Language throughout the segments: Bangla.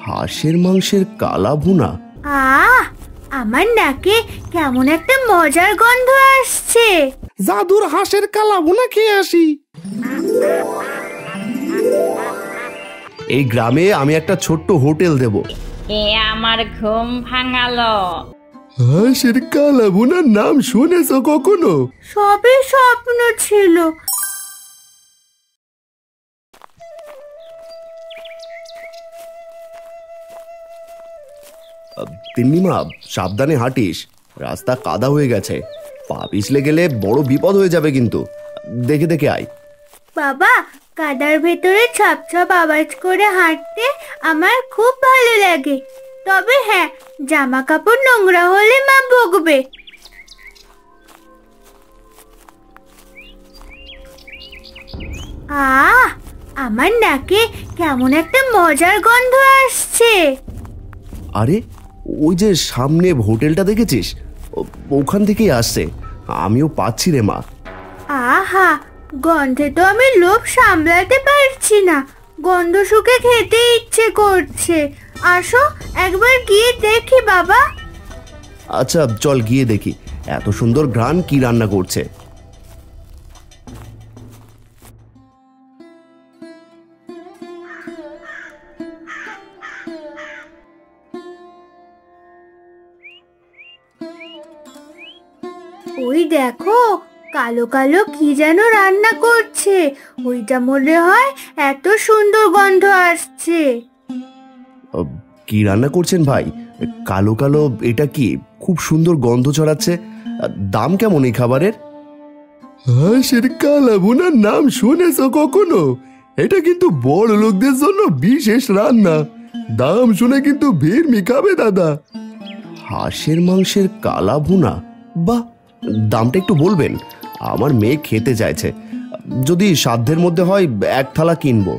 হাঁসের মাংসের কালা ভুনা। আহ, আমার নাকে কেমন একটা মজার গন্ধ আসছে। জাদুর হাঁসের কালা ভুনা খেয়ে আসি। এই গ্রামে আমি একটা ছোট্ট হোটেল দেব। এ আমার ঘুম ভাঙালো। হাঁসের কালা ভুনার নাম শুনেছ কখনো? সবই স্বপ্ন ছিল। তিন্নিমা, সাবধানে হাঁটিস, রাস্তা কাদা হয়ে গেছে, পা পিছলে গেলে বড় বিপদ হয়ে যাবে কিন্তু। দেখে দেখে আয়। বাবা, কাদার ভেতরে ছপ ছপ আওয়াজ করে হাঁটতে আমার খুব ভালো লাগে। তবে হ্যাঁ, জামা কাপড় নোংরা হলে মা বকবে। আহ, আমার নাকে কেমন একটা মজার গন্ধ আসছে। আরে, ওই যে সামনে হোটেলটা দেখেছিস, ওখান থেকেই আসছে। আমিও পাচ্ছি রে মা। আহা, গন্ধে তো আমি লোভ সামলাতে পারছি না। গন্ধ শুকে খেতে ইচ্ছে করছে। আসো একবার গিয়ে দেখি বাবা। আচ্ছা চল গিয়ে দেখি এত সুন্দর ঘ্রাণ কি রান্না করছে। ওই দেখো, কালো কালো কি যেন রান্না করছে। ওইটা মনে হয় এত সুন্দর গন্ধ আসছে। কি রান্না করছেন ভাই? কালো কালো এটা কি? খুব সুন্দর গন্ধ ছড়াচ্ছে। দাম কেমন এই খাবারের? হাঁসের কালা ভুনার নাম শুনেছ কখনো? এটা কিন্তু বড় লোকদের জন্য বিশেষ রান্না। দাম শুনে কিন্তু ভিড় মিখাবে দাদা। হাঁসের মাংসের কালা ভুনা, বাহ! দামটা একটু বলবেন? আমার মেয়ে খেতে চাইছে। যদি সাধ্যের মধ্যে হয় এক থালা কিনবো।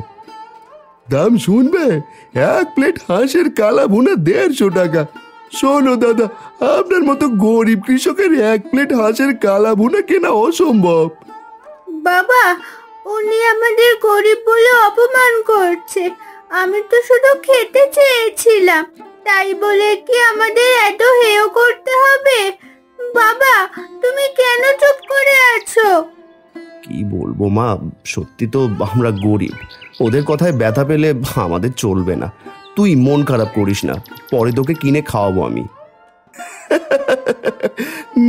দাম শুনবে? এক প্লেট হাঁসের কালা ভুনা 150 টাকা। শোনো দাদা, আপনার মতো গরিব কৃষকের এক প্লেট হাঁসের কালা ভুনা কেনা অসম্ভব। বাবা, উনি আমাদের গরিব বলে অপমান করছে। আমি তো শুধু খেতে চেয়েছিলাম, তাই বলে কি আমাদের এত হেয় করতে হবে? বাবা, তুমি কেন চুপ করে আছো? কি বলবো মা, সত্যি তো আমরা গরিব, ওদের কথায় ব্যথা পেলে আমাদের চলবে না। তুই মন খারাপ করিস না, পরে তোকে কিনে খাওয়াবো আমি।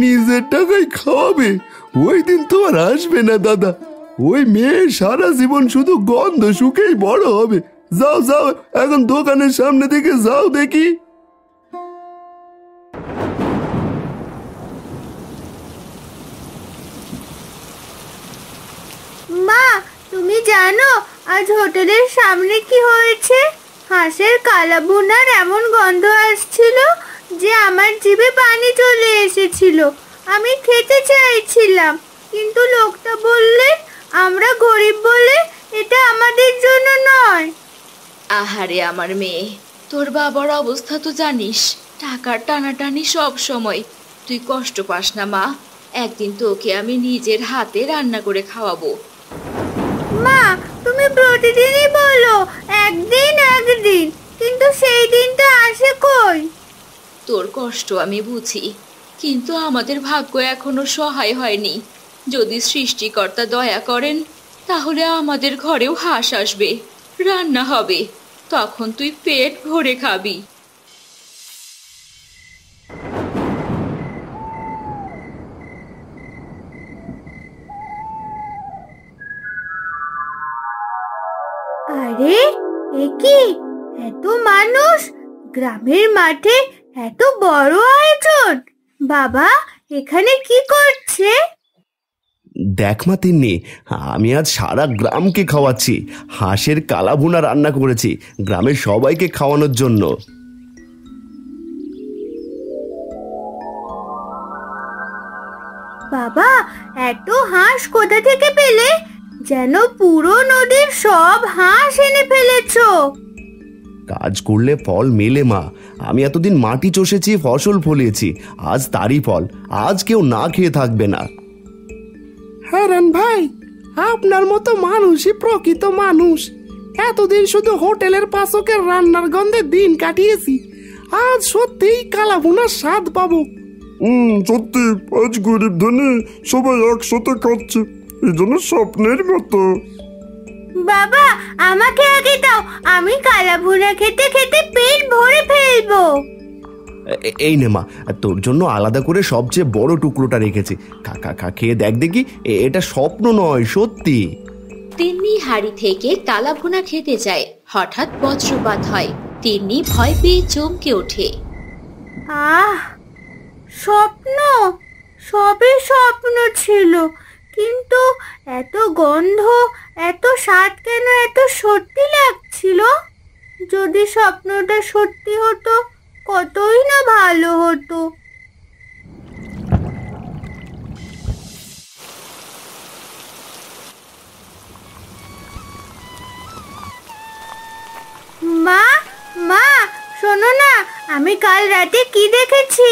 নিজের টাকায় খাওয়াবে? ওই দিন তো আর আসবে না দাদা। ওই মেয়ে সারা জীবন শুধু গন্ধ শুকেই বড় হবে। যাও যাও, এখন দোকানের সামনে থেকে যাও দেখি। মা, তুমি জানো আজ হোটেলের সামনে কি হয়েছে? হাঁসের কালা ভুনার এমন গন্ধ আসছিল যে আমার জিভে পানি চলে এসেছিল। আমি খেতে চাইছিলাম, কিন্তু লোকটা বললেন আমরা গরিব বলে এটা আমাদের জন্য নয়। আহারে আমার মেয়ে, তোর বাবার অবস্থা তো জানিস, টাকার টানাটানি সব সময়। তুই কষ্ট পাস না মা, একদিন তোকে আমি নিজের হাতে রান্না করে খাওয়াবো। মা, তুমি প্রতিদিনই বলো একদিন একদিন, কিন্তু সেই দিনটা আসে কই? তোর কষ্ট আমি বুঝি, কিন্তু আমাদের ভাগ্য এখনো সহায় হয়নি। যদি সৃষ্টিকর্তা দয়া করেন তাহলে আমাদের ঘরেও হাঁস আসবে, রান্না হবে, তখন তুই পেট ভরে খাবি। আরে, এ কি? এত মানুষ গ্রামের মাঠে, এত বড় আয়োজন! বাবা, এখানে কি করছে? দেখ মা তিন্নি, আমি আজ সারা গ্রামকে খাওয়াচ্ছি। হাঁসের কালা ভুনা রান্না করেছি গ্রামের সবাইকে খাওয়ানোর জন্য। বাবা, এত হাঁস কোথা থেকে পেলে? যেন পুরো নদীর সব হাঁস এনে ফেলেছো। কাজ করলে ফল মেলে মা। আমি এতদিন মাটি চষেছি, ফসল ফলিয়েছি, আজ তারই ফল। আজ কেউ না খেয়ে থাকবে না। হারান ভাই, আপনার মতো মানুষই প্রকৃত মানুষ। এতদিন শুধু হোটেলের পাচকের রান্নার গন্ধে দিন কাটিয়েছি, আজ সত্যিই কালাভুনার স্বাদ পাবো। সত্যি আজ গরিব ধনী সবাই একসাথে খাচ্ছে, এই জন্য স্বপ্নের মতো। বাবা, আমাকে আগে দাও, আমি কালাভুনা খেতে খেতে পেট ভরে ফেলবো। এই নে মা, তোর জন্য আলাদা করে সবচেয়ে বড় টুকরোটা রেখেছি। খা খা খা, খেয়ে দেখ দেখি এটা স্বপ্ন নয়, সত্যি। তিন্নি হাড়ি থেকে কালাভুনা খেতে যায়, হঠাৎ বজ্রপাত হয়। তিন্নি ভয় পেয়ে চমকে ওঠে। আহ, স্বপ্ন, সবই স্বপ্ন ছিল, কিন্তু এত গন্ধ, এত স্বাদ কেন এত সত্যি লাগছিল? যদি স্বপ্নটা সত্যি হতো কতই না ভালো হতো। মা, মা, শোনো না, আমি কাল রাতে কি দেখেছি।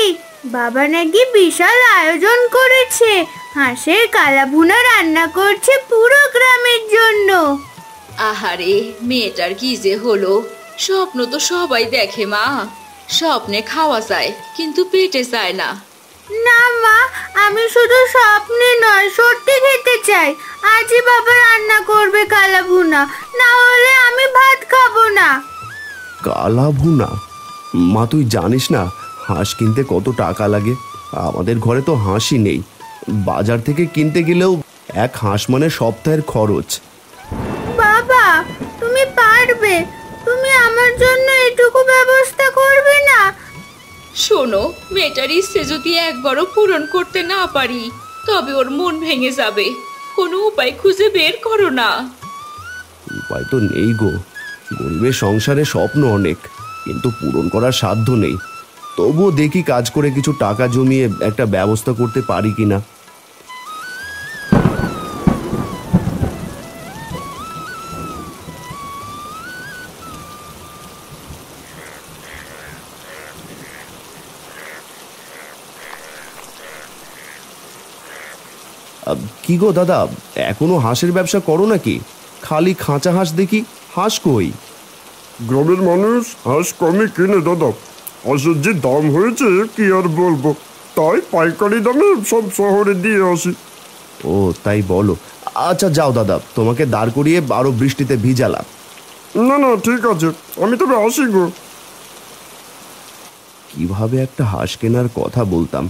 বাবা নাকি বিশাল আয়োজন করেছে, হাঁসের কালাভুনা রান্না করছে পুরো গ্রামের জন্য। আহারে, মেয়েটার কি যে হলো! স্বপ্ন তো সবাই দেখে মা, স্বপ্নে খাওয়া যায় কিন্তু পেটে চায় না। না মা, আমি শুধু স্বপ্নে নয়, সত্যি খেতে চাই। আজই বাবা রান্না করবে কালাভুনা, না হলে আমি ভাত খাবো না। কালাভুনা? মা, তুই জানিস না হাঁস কিনতে কত টাকা লাগে? আমাদের ঘরে তো হাঁসই নেই, বাজার থেকে কিনতে গেলেও এক হাঁস মানে সপ্তাহের খরচ। বাবা, তুমি পারবে, তুমি আমার জন্য এটুকু ব্যবস্থা করবে না? শোনো, মেয়েটার ইচ্ছে যদি একবারও পূরণ করতে না পারি তবে ওর মন ভেঙে যাবে। কোনো উপায় খুঁজে বের করো না। উপায় তো নেই গো, গরিবের সংসারে স্বপ্ন অনেক, কিন্তু পূরণ করার সাধ্য নেই। তবুও দেখি কাজ করে কিছু টাকা জমিয়ে একটা ব্যবস্থা করতে পারি কিনা। কি গো দাদা, এখনো হাঁসের ব্যবসা করো নাকি? খালি খাঁচা হাঁস দেখি, হাঁস কই? গ্রামের মানুষ হাঁস কমই কিনে দাদা, হাঁসের যে দাম হয়েছে কি আর বলবো, তাই পাইকারি দামে সব শহরে দিয়ে আসি। ও তাই বলো। আচ্ছা যাও দাদা, তোমাকে দাঁড় করিয়ে আরো বৃষ্টিতে ভিজালাম। না না, ঠিক আছে, আমি তবে আসি গো। কিভাবে একটা হাঁস কেনার কথা বলতাম,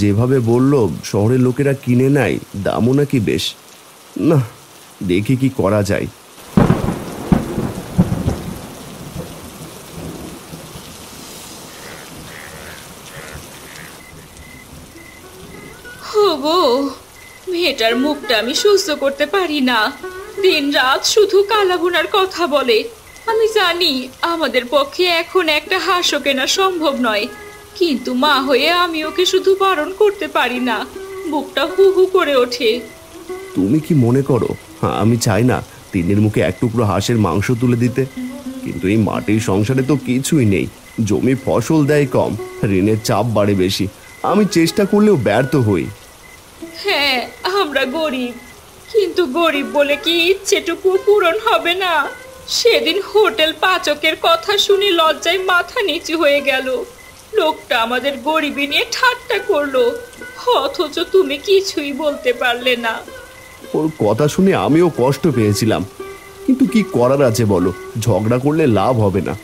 যেভাবে বললো শহরের লোকেরা কিনে নেয়, দামও নাকি বেশ। না, দেখি কি করা যায়। ওগো, মেয়েটার মুখটা আমি সহ্য করতে পারি না। দিন রাত শুধু কালাভুনার কথা বলে। আমি জানি আমাদের পক্ষে এখন একটা হাঁসও কেনা সম্ভব নয়, কিন্তু মা হয়ে আমি ওকে শুধু বারণ করতে পারি না। বুকটা হু হু করে ওঠে। তুমি কি মনে করো আমি চাই না তিন্নির মুখে এক টুকরো হাঁসের মাংস তুলে দিতে? কিন্তু এই মাটির সংসারে তো কিছুই নেই, জমি ফসল দেয় কম, ঋণের চাপ বাড়ে বেশি। আমি চেষ্টা করলেও ব্যর্থ হই। হ্যাঁ, আমরা গরিব, কিন্তু গরিব বলে কি ইচ্ছেটুকু পূরণ হবে না? সেদিন হোটেল পাচকের কথা শুনে লজ্জায় মাথা নিচু হয়ে গেল। লোকটা আমাদের গরিবি নিয়ে ঠাট্টা করলো, অথচ তুমি কিছুই বলতে পারলে না। ওর কথা শুনে আমিও কষ্ট পেয়েছিলাম, কিন্তু কি করার আছে বলো, ঝগড়া করলে লাভ হবে না।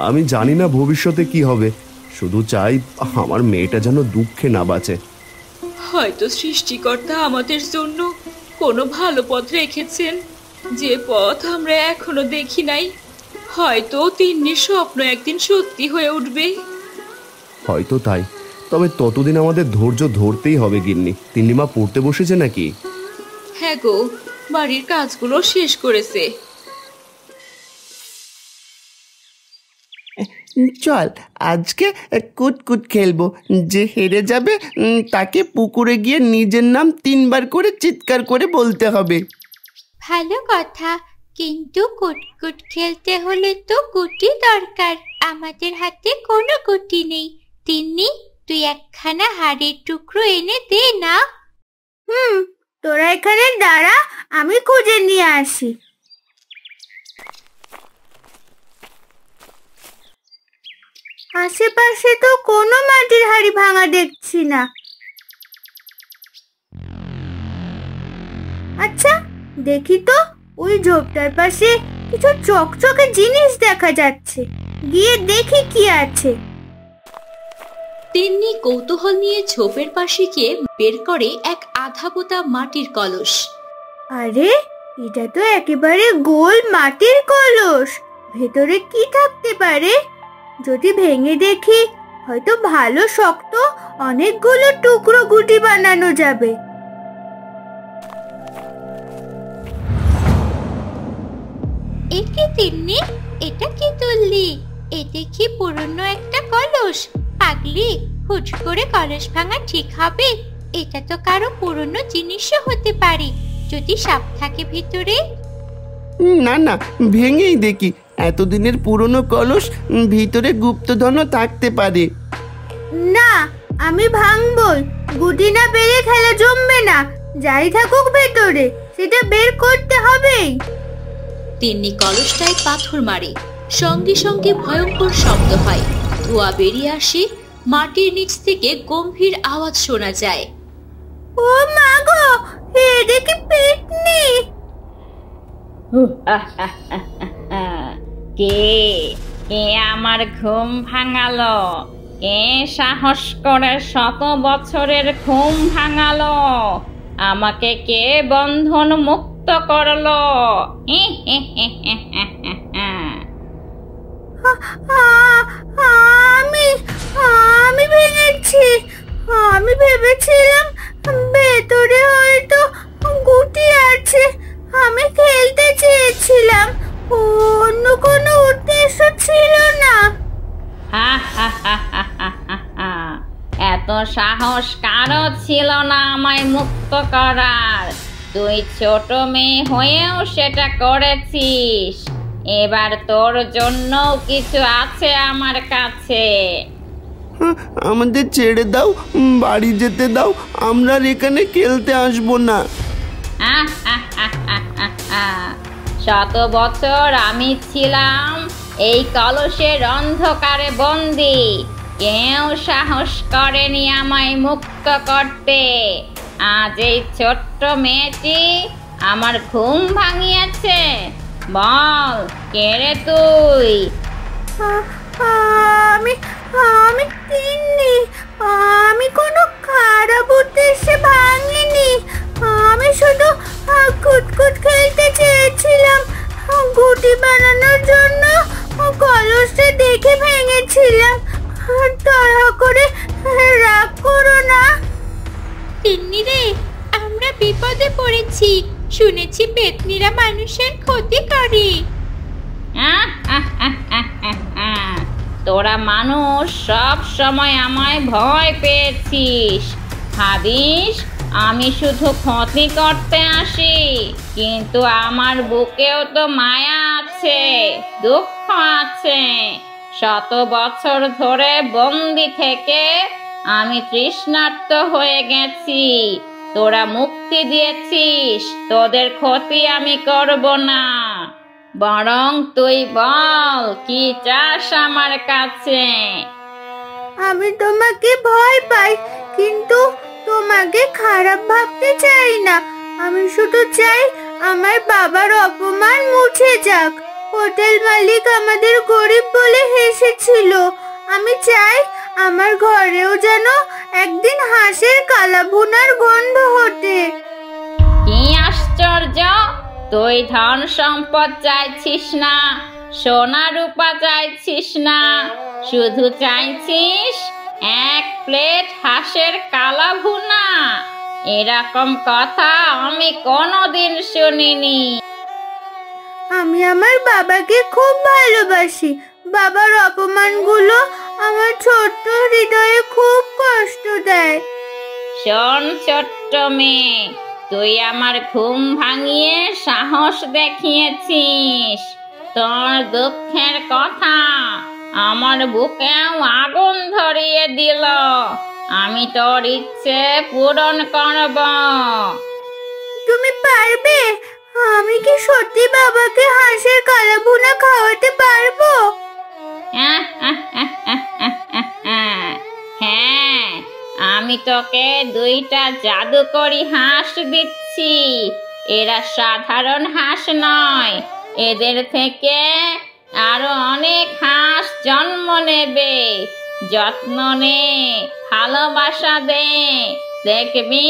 আমি জানি না ভবিষ্যতে কি হবে, শুধু চাই আমার মেয়েটা যেন দুঃখে না বাঁচে। হয়তো সৃষ্টিকর্তা আমাদের জন্য কোনো ভালো পথ রেখেছেন, যে পথ আমরা এখনো দেখি নাই। হয়তো তিন্নির স্বপ্ন একদিন সত্যি হয়ে উঠবে। হয়তো তাই, তবে ততদিন আমাদের ধৈর্য ধরতেই হবে গিন্নি। তিন্নিমা পড়তে বসেছে নাকি? হ্যাঁ গো, বাড়ির কাজগুলো শেষ করেছে। চল আজকে কুটকুট খেলবো, যে হেরে যাবে তাকে পুকুরে গিয়ে নিজের নাম 3 বার করে চিৎকার করে বলতে হবে। ভালো কথা, কিন্তু কুটকুট খেলতে হলে তো গুটি দরকার। আমাদের হাতে কোনো গুটি নেই। তিন্নি, তুই একখানা হাড়ের টুকরো এনে দে না। তোরা এখানে দাঁড়া, আমি খুঁজে নিয়ে আসি। আশেপাশে তো কোনো মাটির হাঁড়ি ভাঙা দেখছি না। আচ্ছা, দেখি তো, ওই ঝোপটার পাশে কিছু চকচকে জিনিস দেখা যাচ্ছে। গিয়ে দেখি কি আছে। তিন্নি কৌতূহল নিয়ে ঝোপের পাশে গিয়ে বের করে এক আধা পোতা মাটির কলস। আরে, এটা তো একেবারে গোল মাটির কলস। ভেতরে কি থাকতে পারে? যদি ভেঙে দেখি, হয়তো ভালো শক্ত অনেকগুলো টুকরো গুটি বানানো যাবে। একে তিন্নি, এটা কি তুললি? এতে কি পুরনো একটা কলস? পাগলি, হুট করে কলস ভাঙা ঠিক হবে? এটা তো কারো পুরনো জিনিসও হতে পারে, যদি সাপ থাকে ভিতরে। না না, ভেঙেই দেখি। এতদিনের পুরনো কলস, ভিতরে গুপ্তধনও থাকতে পারে। না, আমি ভাঙবই। গুটি না পেলে খেলা জমবে না। যাই থাকুক ভেতরে, সেটা বের করতে হবেই। তিন্নি কলসটায় পাথর মারে, সঙ্গে সঙ্গে ভয়ঙ্কর শব্দ হয়, ধোঁয়া বেরিয়ে আসে, মাটির নিচ থেকে গম্ভীর আওয়াজ শোনা যায়। ও মা গো, এটা কি পেতনি? কে কে আমার ঘুম ভাঙালো? কে সাহস করে 100 বছরের ঘুম ভাঙালো? আমাকে কে বন্ধন মুক্ত করলো? আমি আমি ভেঙেছি। আমি ভেবেছিলাম ভেতরে হয়তো গুটি আছে। আমি খেলতে চেয়েছিলাম, অন্য কোনো উদ্দেশ্য ছিল না। এত সাহস কারো ছিল না আমায় মুক্ত করার। তুই ছোট মেয়ে হয়েও সেটা করেছিস। এবার তোর জন্য কিছু আছে আমার কাছে। আমাদের ছেড়ে দাও, বাড়ি যেতে দাও। আমরা আর এখানে খেলতে আসবো না। 100 বছর আমি ছিলাম এই কলসের অন্ধকারে বন্দি। কেউ সাহস করেনি আমায় মুক্ত করতে। আজ এই ছোট্ট মেয়েটি আমার ঘুম ভাঙিয়েছে। বল, কে রে তুই? আমি আমি তিন্নি। আমি কোনো খারাপ উদ্দেশ্যে ভাঙিনি। আমি শুধু কুটকুট খেলতে চেয়েছিলাম। গুটি বানানোর জন্য কলসটা দেখে ভেঙেছিলাম। দয়া করে রাগ করো না। তিন্নি রে, আমরা বিপদে পড়েছি। শুনেছি পেতনিরা মানুষের ক্ষতি করে। তোরা মানুষ সব সময় আমায় ভয় পেয়েছিস। ভাবিস আমি শুধু ক্ষতি করতে আসি, কিন্তু আমার বুকেও তো মায়া আছে, দুঃখ আছে। 100 বছর ধরে বন্দি থেকে আমি তৃষ্ণার্ত হয়ে গেছি। তোরা মুক্তি দিয়েছিস, তোদের ক্ষতি আমি করব না। বরং তুই বল, কি চাস আমার কাছে? আমি তোমাকে ভয় পাই, কিন্তু তোমাকে খারাপ ভাবতে চাই না। আমি শুধু চাই আমার বাবার অপমান মুছে যাক। হোটেল মালিক আমাদের গরিব বলে হেসেছিল। আমি চাই আমার ঘরেও যেন একদিন হাঁসের কালাভুনার গন্ধ ওঠে। কি আশ্চর্য! তুই ধন সম্পদ চাইছিস না, সোনা রূপা চাইছিস না, শুধু চাইছিস 1 প্লেট হাঁসের কালাভুনা। এরকম কথা আমি কোনোদিন শুনিনি। আমি আমার বাবাকে খুব ভালোবাসি। বাবার অপমানগুলো আমার ছোট্ট হৃদয়ে খুব কষ্ট দেয়। শোন ছোট্ট মেয়ে, তুই আমার ঘুম ভাঙিয়ে সাহস দেখিয়েছিস। তোর দুঃখের কথা আমার বুকেও আগুন ধরিয়ে দিল। আমি তোর ইচ্ছে পূরণ করব। তুমি পারবে? আমি কি সত্যি বাবাকে হাঁসের কালাভুনা খাওয়াতে পারবো? তোকে 2টা জাদুকরি হাঁস দিচ্ছি। এরা সাধারণ হাঁস নয়, এদের থেকে আরো অনেক হাঁস জন্ম নেবে। যত্ন নে, ভালোবাসা দে, দেখবি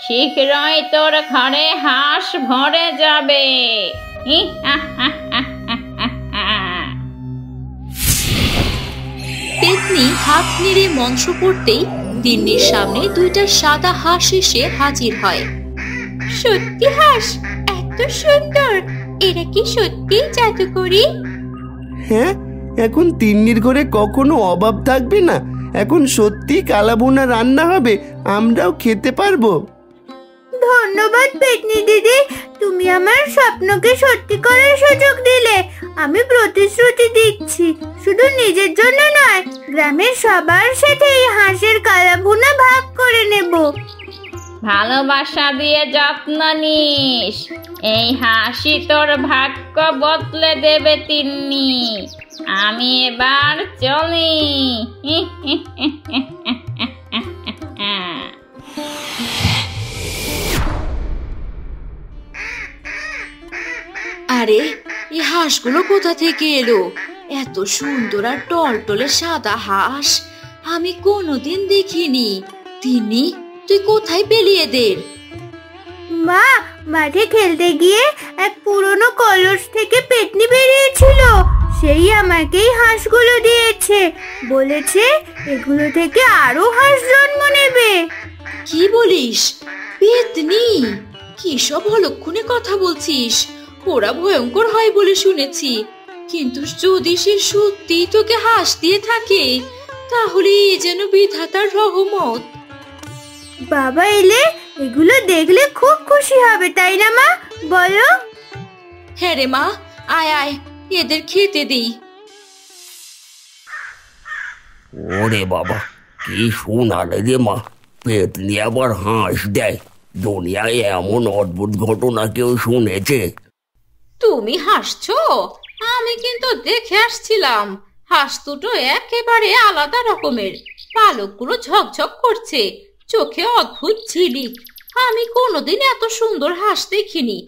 শীঘ্রই তোর ঘরে হাঁস ভরে যাবে। পেতনি হাত নেড়ে মন্ত্র পড়তেই তিন্নির সামনে 2টা সাদা হাঁস এসে হাজির হয়। সত্যি হাঁস এত সুন্দর, এরা কি সত্যি জাদুকরি? হ্যাঁ, এখন তিন্নির ঘরে কখনো অভাব থাকবে না। এখন সত্যি কালাভুনা রান্না হবে, আমরাও খেতে পারবো। ধন্যবাদ পেতনি দিদি, তুমি আমার স্বপ্নকে সত্যি করার সুযোগ দিলে। আমি প্রতিশ্রুতি দিচ্ছি, শুধু নিজের জন্য নয়, গ্রামের সবার সাথে এই হাঁসের কালাভুনা ভাগ করে নেব। ভালোবাসা দিয়ে যত্ন নিস, এই হাসি তোর ভাগ্য বদলে দেবে তিন্নি। আমি এবার চলি। আরে, এই হাঁসগুলো কোথা থেকে এলো? এত সুন্দর আর টলটলে সাদা হাঁস আমি কোনোদিন দেখিনি। তিন্নি, তুই কোথায় পেলি এদের? মা, মাঠে খেলতে গিয়ে এক পুরনো কলস থেকে পেতনি বেরিয়েছিল, সেই আমাকেই হাঁসগুলো দিয়েছে। বলেছে এগুলো থেকে আরো হাঁস জন্ম নেবে। কি বলিস? পেতনি? কি সব অলক্ষণে কথা বলছিস? ওরা ভয়ঙ্কর হয় বলে শুনেছি, কিন্তু যদি সে সত্যি তোকে হাঁস দিয়ে থাকে তাহলে এ যেন বিধাতার রহমত। বাবা এলে এগুলো দেখলে খুব খুশি হবে, তাই না মা, বলো? হ্যাঁ রে মা, আয় আয়, এদের খেতে দিই। ওরে বাবা, কি শোনালে রে মা, পেতনি আবার হাঁস দেয়। দুনিয়ায় এমন অদ্ভুত ঘটনা কেউ শুনেছে? তুমি হাসছো? আমি কিন্তু দেখে আসছিলাম। হাঁস দুটো একেবারে আলাদা রকমের, পালকগুলো ঝকঝক করছে, চোখে অদ্ভুত ঝিলিক। আমি কোনোদিন এত সুন্দর হাঁস দেখিনি।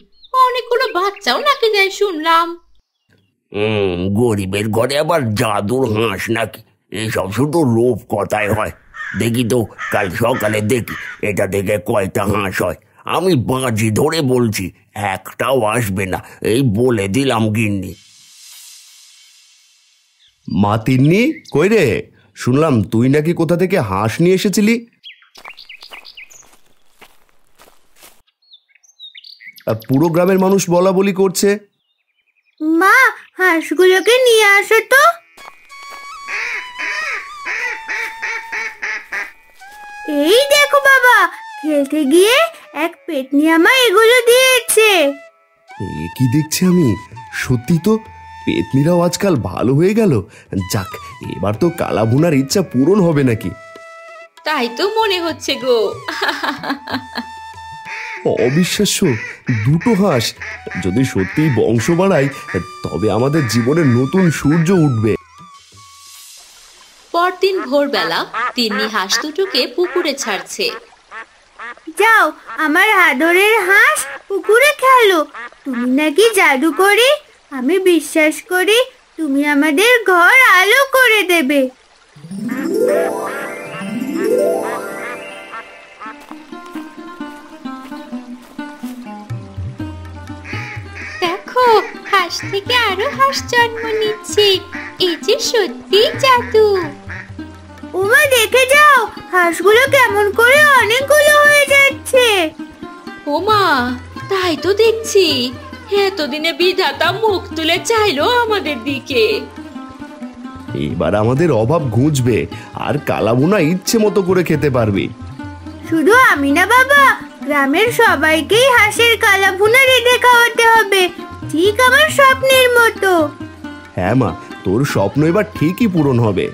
অনেকগুলো বাচ্চাও নাকি দেয় শুনলাম। গরিবের ঘরে আবার জাদুর হাঁস নাকি? এসব শুধু রূপ কথায় হয়। দেখি তো, কাল সকালে দেখি এটা থেকে কয়টা হাঁস হয়। আমি বাজি ধরে বলছি একটাও আসবে না, এই বলে দিলাম গিন্নি। মা তিন্নি, কই রে? শুনলাম তুই নাকি কোথা থেকে হাঁস নিয়ে এসেছিলি। পুরো গ্রামের মানুষ বলা বলি করছে। মা, হাঁসগুলোকে নিয়ে আসো তো। এই দেখো বাবা, খেলতে গিয়ে এক পেতনি আমায় এগুলো দিয়েছে। এ কি দেখছি আমি? সত্যি তো, পেতনিরাও আজকাল ভালো হয়ে গেল। যাক, এবার তো কালাভুনার ইচ্ছা পূরণ হবে নাকি। তাই তো মনে হচ্ছে গো। অবিশ্বাস্য, 2টো হাঁস! যদি সত্যি বংশ বাড়ায় তবে আমাদের জীবনে নতুন সূর্য উঠবে। পরদিন ভোরবেলা তিন্নি হাঁস দুটোকে পুকুরে ছাড়ছে। যাও, আমার আদরের হাঁস, পুকুরে খেলো। তুমি নাকি জাদু করে, আমি বিশ্বাস করি তুমি আমাদের ঘর আলো করে দেবে। দেখো, হাঁস থেকে আরো হাঁস জন্ম নিচ্ছে, এই যে সত্যি জাদু। ওমা, দেখে যাও, হাঁসগুলো কেমন করে অনেকগুলো হয়ে যাচ্ছে। ওমা, তাই তো দেখছি। এতদিনে বিধাতা মুখ তুলে চাইলো আমাদের দিকে। এবার আমাদের অভাব ঘুচবে, আর কালাভুনা ইচ্ছে মতো করে খেতে পারবে। শুধু আমি না বাবা, গ্রামের সবাইকেই হাঁসের কালাভুনা রেঁধে খাওয়াতে হবে, ঠিক আমার স্বপ্নের মতো। হ্যাঁ মা, তোর স্বপ্ন এবার ঠিকই পূরণ হবে।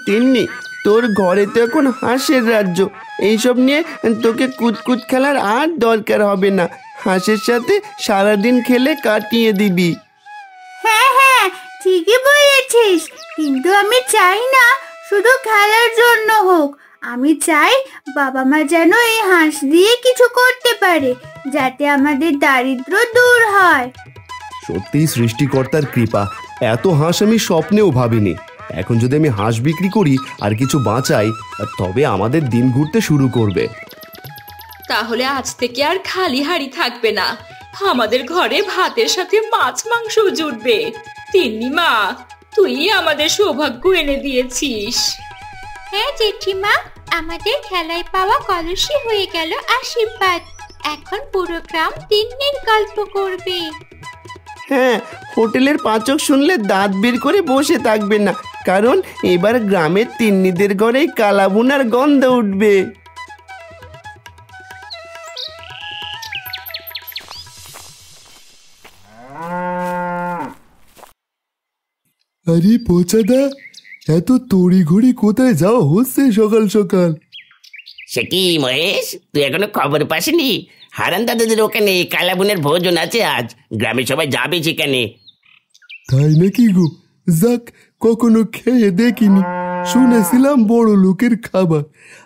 তিন্নি, তোর ঘরে তো এখন হাঁসের রাজ্য। এইসব নিয়ে তোকে কুতকুত খেলার আর দরকার হবে না। হাঁসের সাথে সারাদিন খেলে কাটিয়ে দিবি। হ্যাঁ হ্যাঁ, ঠিকই বলেছিস, কিন্তু আমি চাই না শুধু খেলার জন্য হোক। আমি চাই বাবা মা যেন এই হাঁস দিয়ে কিছু করতে পারে, যাতে আমাদের দারিদ্র্য দূর হয়। সত্যিই সৃষ্টিকর্তার কৃপা, এত হাঁস আমি স্বপ্নেও ভাবিনি। এখন যদি আমি হাঁস বিক্রি করি আর কিছু বাঁচাই, তবে আমাদের দিন ঘুরতে শুরু করবে। তাহলে আজ থেকে আর খালি হাড়ি থাকবে না, আমাদের ঘরে ভাতের সাথে মাছ মাংসও জুটবে। তিন্নি মা, তুই আমাদের সৌভাগ্য এনে দিয়েছিস। হ্যাঁ জেঠিমা, আমাদের খেলায় পাওয়া কলসি হয়ে গেল আশীর্বাদ। এখন পুরো গ্রাম তিন্নির গল্প করবে। হ্যাঁ, হোটেলের পাচক শুনলে দাঁত বের করে বসে থাকবে না, কারণ এবার গ্রামের তিন্নিদের ঘরে কালাভুনার গন্ধ উঠবে। আরে পচাদা, এত তড়িঘড়ি কোথায় যাওয়া হচ্ছে সকাল সকাল? সে কি মহেশ, তুই এখনো খবর পাসনি? হারান দাদাদের ওখানে কালাবুনের ভোজন আছে আজ, গ্রামে সবাই যাবে সেখানে। তাই নাকি গো? যাক, কখনো খেয়ে দেখিনি, শুনেছিলাম বড় লোকের খাবার।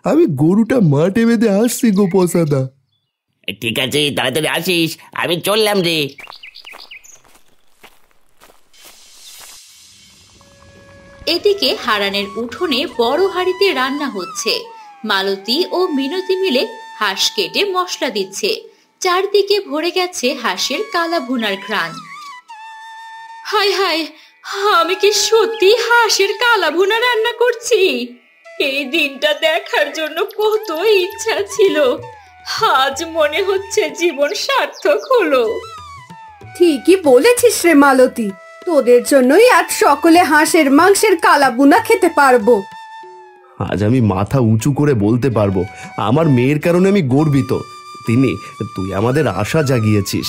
আমি গরুটা মাঠে বেঁধে আসছি গো পচাদা। ঠিক আছে, তাড়াতাড়ি আসিস, আমি চললাম রে। এদিকে হারানের উঠোনে বড় হাঁড়িতে রান্না হচ্ছে। মালতী ও মিনতি মিলে হাঁস কেটে মশলা দিচ্ছে। চারদিকে ভরে গেছে হাঁসের কালা ভুনার ঘ্রাণ। হায় হায়, আমি কি সত্যি হাঁসের কালা ভুনা রান্না করছি? এই দিনটা দেখার জন্য কত ইচ্ছা ছিল, আজ মনে হচ্ছে জীবন সার্থক হলো। ঠিকই বলেছিস রে মালতী, তোদের জন্যই আজ সকলে হাঁসের মাংসের কালাবুনা খেতে পারবো। আজ আমি মাথা উঁচু করে বলতে পারবো, আমার মেয়ের কারণে আমি গর্বিত। তুই আমাদের আশা জাগিয়েছিস।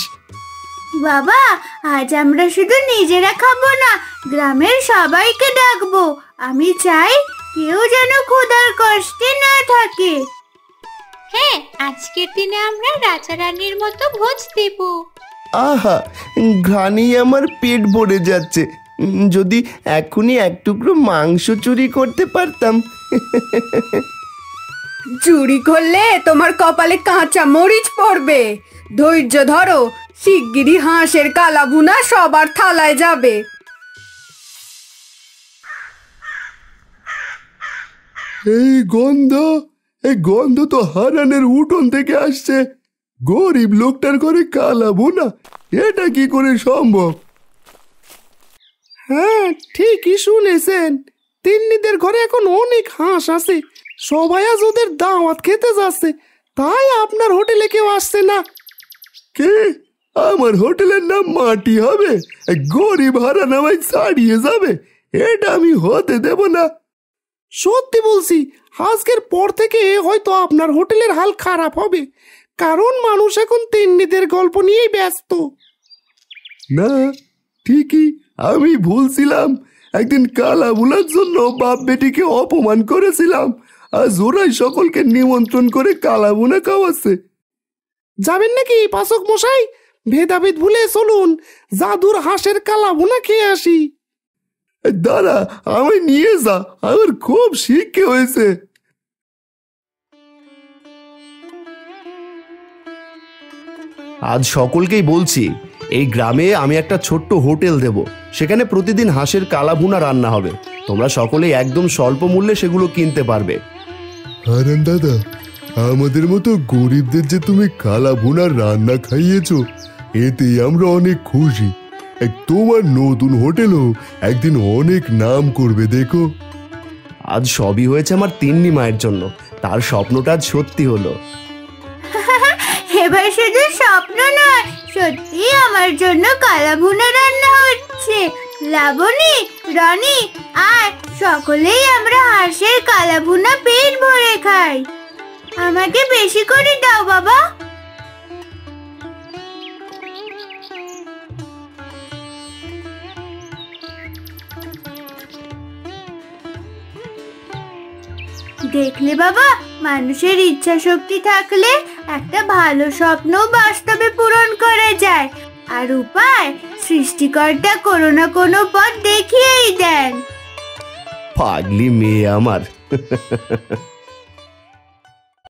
বাবা, আজ আমরা শুধু নিজেরা খাবো না, গ্রামের সবাইকে ডাকবো। আমি চাই কেউ যেন ক্ষুধার কষ্টে না থাকে। হ্যাঁ, আজকের দিনে আমরা রাজা রানীর মতো ভোজ দেব। আহা, ঘ্রাণেই আমার পেট ভরে যাচ্ছে। যদি এখনই এক টুকরো মাংস চুরি করতে পারতাম। চুরি করলে তোমার কপালে কাঁচা মরিচ পড়বে। ধৈর্য ধরো, শিগগিরই হাঁসের কালাবুনা সবার থালায় যাবে। এই গন্ধ তো হারানের উঠোন থেকে আসছে। গরিব লোকটার ঘরে কালাবুনা, এটা কি করে সম্ভব? হ্যাঁ, ঠিকই শুনেছেন। তিন্নিদের ঘরে এখন অনেক হাঁস আছে, সবাই আজ ওদের দাওয়াত খেতে যাচ্ছে, তাই আপনার হোটেলে কেউ আসছে না। কে? আমার হোটেলের নাম মাটি হবে? গরিব হারান আমায় ছাড়িয়ে যাবে, এটা আমি হতে দেব না। সত্যি বলছি, আজকের পর থেকে হয়তো আপনার হোটেলের হাল খারাপ হবে, কারণ মানুষ এখন তিন্নিদের গল্প নিয়েই ব্যস্ত। না, ঠিকই, আমি ভুলছিলাম। একদিন কালাবুনার জন্য বাপ বেটিকে অপমান করেছিলাম, আজ ওরাই সকলকে নিমন্ত্রণ করে কালাবুনা খাওয়াচ্ছে। যাবেন নাকি পাচক মশাই? ভেদাভেদ ভুলে চলুন, জাদুর হাঁসের কালাবুনা খেয়ে আসি। দাঁড়া, আমায় নিয়ে যা, আমার খুব শিক্ষে হয়েছে। আজ সকলকেই বলছি, এই গ্রামে আমি একটা ছোট্ট হোটেল দেব, সেখানে প্রতিদিন হাঁসের কালাভুনা রান্না হবে। তোমরা সকলেই একদম স্বল্প মূল্যে সেগুলো কিনতে পারবে। হারান দাদা, আমাদের মতো গরিবদের যে তুমি কালাভুনার রান্না খাইয়েছো, এতেই আমরা অনেক খুশি। তোমার নতুন হোটেলও একদিন অনেক নাম করবে দেখো। আজ সবই হয়েছে আমার তিন্নি মায়ের জন্য, তার স্বপ্নটা আজ সত্যি হলো। এবার শুধু স্বপ্ন নয়, সত্যি আমার জন্য কালাভুনা রান্না হচ্ছে। লাবণী, রনি, আর সকলেই আমরা হাঁসের কালাভুনা পেট ভরে খাই। আমাকে বেশি করে দাও বাবা। দেখলে বাবা, মানুষের ইচ্ছা শক্তি থাকলে একটা ভালো স্বপ্ন বাস্তবে পূরণ করা যায়। আর উপায় সৃষ্টিকর্তা কোনো না কোনো পথ দেখিয়েই দেন। পাগলি মেয়ে আমার।